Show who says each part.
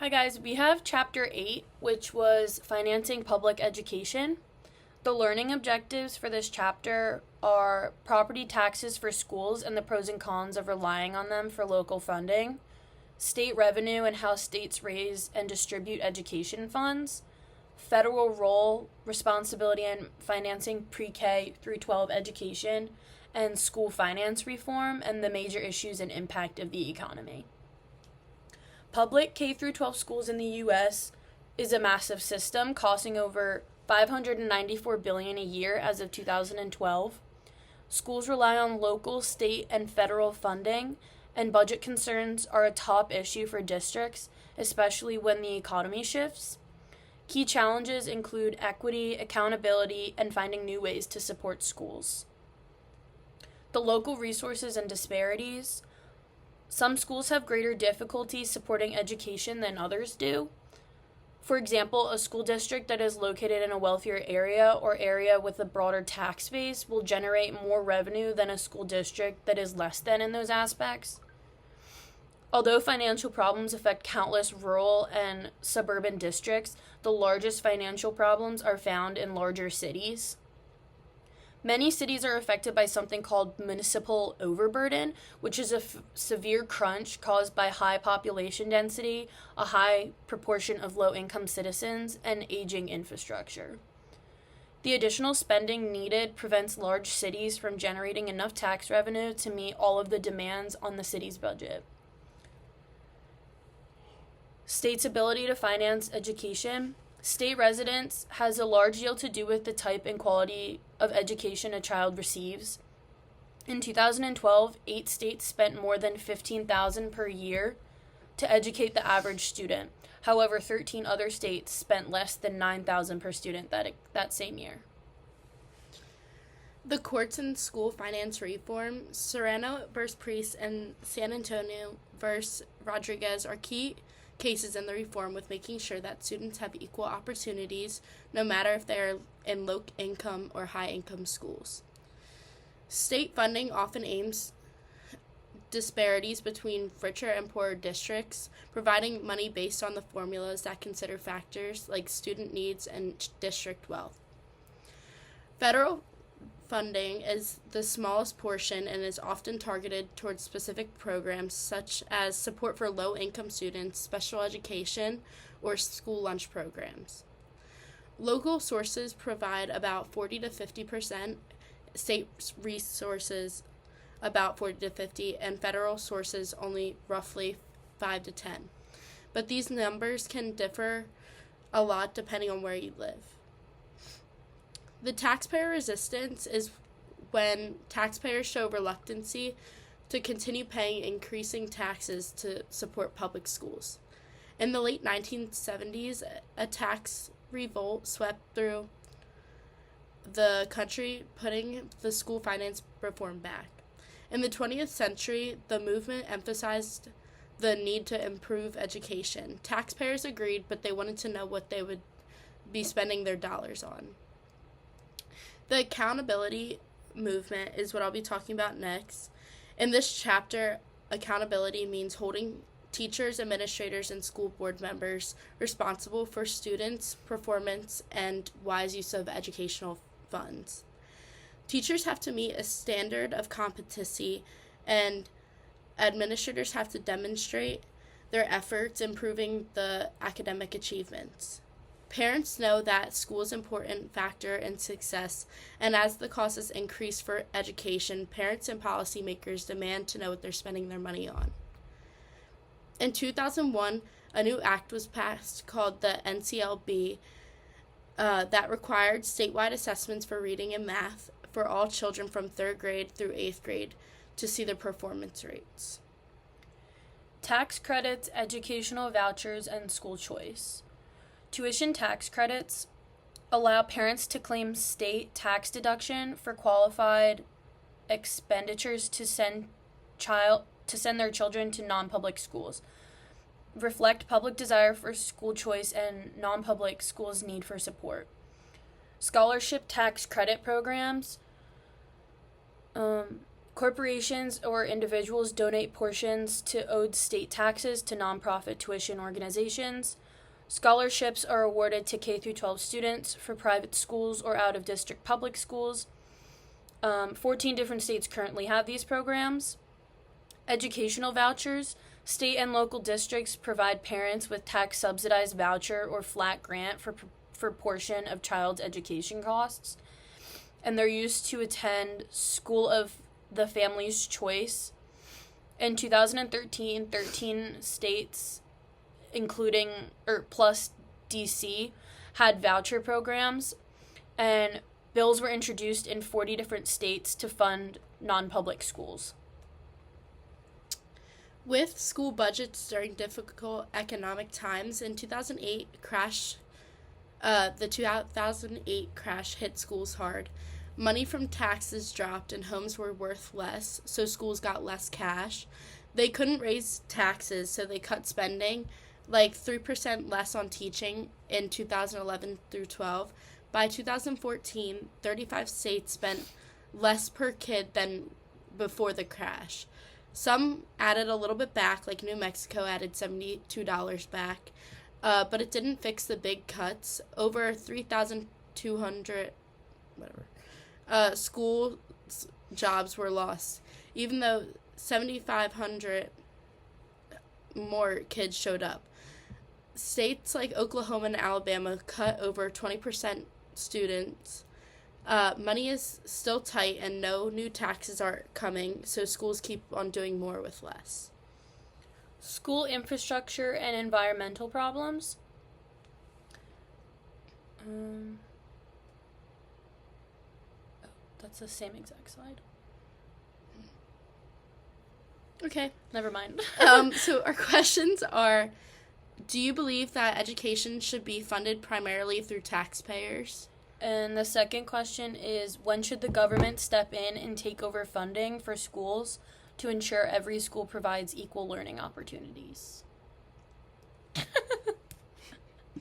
Speaker 1: Hi guys, we have chapter 8, which was financing public education. The learning objectives for this chapter are property taxes for schools and the pros and cons of relying on them for local funding, state revenue and how states raise and distribute education funds, federal role, responsibility in financing pre-K through 12 education, and school finance reform and the major issues and impact of the economy. Public K through 12 schools in the US is a massive system costing over $594 billion a year as of 2012. Schools rely on local, state, and federal funding, and budget concerns are a top issue for districts, especially when the economy shifts. Key challenges include equity, accountability, and finding new ways to support schools. The local resources and disparities. Some schools have greater difficulty supporting education than others do. For example, a school district that is located in a wealthier area or area with a broader tax base will generate more revenue than a school district that is less than in those aspects. Although financial problems affect countless rural and suburban districts, the largest financial problems are found in larger cities. Many cities are affected by something called municipal overburden, which is a severe crunch caused by high population density, a high proportion of low-income citizens, and aging infrastructure. The additional spending needed prevents large cities from generating enough tax revenue to meet all of the demands on the city's budget. States' ability to finance education. State residence has a large deal to do with the type and quality of education a child receives. In 2012, 8 states spent more than $15,000 per year to educate the average student. However, 13 other states spent less than $9,000 per student that same year.
Speaker 2: The courts and school finance reform, Serrano v. Priest and San Antonio v. Rodriguez are key cases in the reform, with making sure that students have equal opportunities no matter if they are in low-income or high-income schools. State funding often aims disparities between richer and poorer districts, providing money based on the formulas that consider factors like student needs and district wealth. Federal funding is the smallest portion and is often targeted towards specific programs such as support for low-income students, special education, or school lunch programs. Local sources provide about 40 to 50%, state resources about 40 to 50, and federal sources only roughly 5 to 10. But these numbers can differ a lot depending on where you live. The taxpayer resistance is when taxpayers show reluctancy to continue paying increasing taxes to support public schools. In the late 1970s, a tax revolt swept through the country, putting the school finance reform back. In the 20th century, the movement emphasized the need to improve education. Taxpayers agreed, but they wanted to know what they would be spending their dollars on. The accountability movement is what I'll be talking about next. In this chapter, accountability means holding teachers, administrators, and school board members responsible for students' performance and wise use of educational funds. Teachers have to meet a standard of competency, and administrators have to demonstrate their efforts improving the academic achievements. Parents know that school is an important factor in success, and as the costs increase for education, parents and policymakers demand to know what they're spending their money on. In 2001, a new act was passed called the NCLB that required statewide assessments for reading and math for all children from 3rd grade through 8th grade to see their performance rates.
Speaker 1: Tax credits, educational vouchers, and school choice. Tuition tax credits allow parents to claim state tax deduction for qualified expenditures to send their children to non-public schools, reflect public desire for school choice and non-public schools' need for support. Scholarship tax credit programs Corporations or individuals donate portions to owed state taxes to nonprofit tuition organizations. Scholarships are awarded to K through 12 students for private schools or out-of-district public schools. 14 different states currently have these programs. Educational vouchers. State and local districts provide parents with tax-subsidized voucher or flat grant for portion of child's education costs. And they're used to attend school of the family's choice. In 2013, 13 states, including or plus DC, had voucher programs, and bills were introduced in 40 different states to fund non-public schools.
Speaker 2: With school budgets during difficult economic times, in 2008, the 2008 crash hit schools hard. Money from taxes dropped and homes were worth less, so schools got less cash. They couldn't raise taxes, so they cut spending, like 3% less on teaching in 2011 through 12. By 2014, 35 states spent less per kid than before the crash. Some added a little bit back, like New Mexico added $72 back, but it didn't fix the big cuts. Over 3,200 school jobs were lost, even though 7,500 more kids showed up. States like Oklahoma and Alabama cut over 20% students. Money is still tight and no new taxes are coming, so schools keep on doing more with less.
Speaker 1: School infrastructure and environmental problems. That's the same exact slide.
Speaker 2: Okay.
Speaker 1: Never mind.
Speaker 2: So our questions are, do you believe that education should be funded primarily through taxpayers?
Speaker 1: And the second question is, when should the government step in and take over funding for schools to ensure every school provides equal learning opportunities?